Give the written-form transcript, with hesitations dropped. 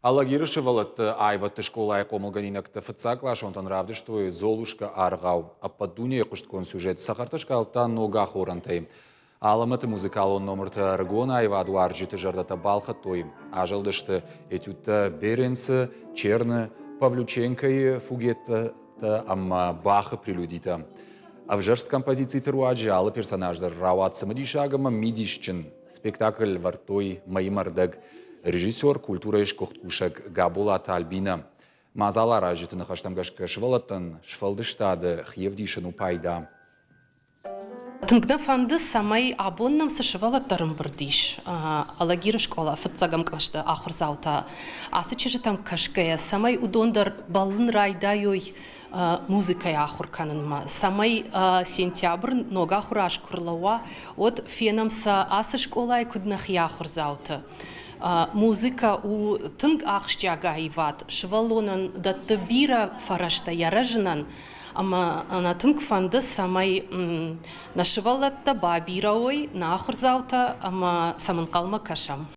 Алагирышы валатты айватты школа айқомылганинак ТФЦ клашонтан равды, что Золушка аргау. А под дуне кушткон сюжет сахартышка алтан нога хорантай. Аламаты музыкалон номерта аргона айваду арджиты жардата балха той. Ажалдышты этюта Беренцы, Черны, Павлюченко и Фугетта амма баха прелюдита. А в жерст композиции Теруаджи ала персонаждар Рауат Самадишагама Мидишчин. Спектакль вартой Маимардаг. Режиссер культура ишкохткушак Габулата Альбина. Мазала ражиты нахаштамгашка швалатан швалдыштады хьевдишину пайда. Тынгна фанды самай абоннам сашывалаттарым бірдиш. Алагир школа фытсагам клашты ахырзаута. Асы чежі там кашкая. Самай удондар балын райдайой музыкая ахурканынма. Самай сентябр нога хураш курлауа от фенамса асы школай куднах яхурзаута. Музыка у тынг ахштяга иват. Швалонан даттабира фарашта яражынан. Ама на тынг фанды самай нашывалатта бабирауой на ахурзаута, ама самын қалма кашам.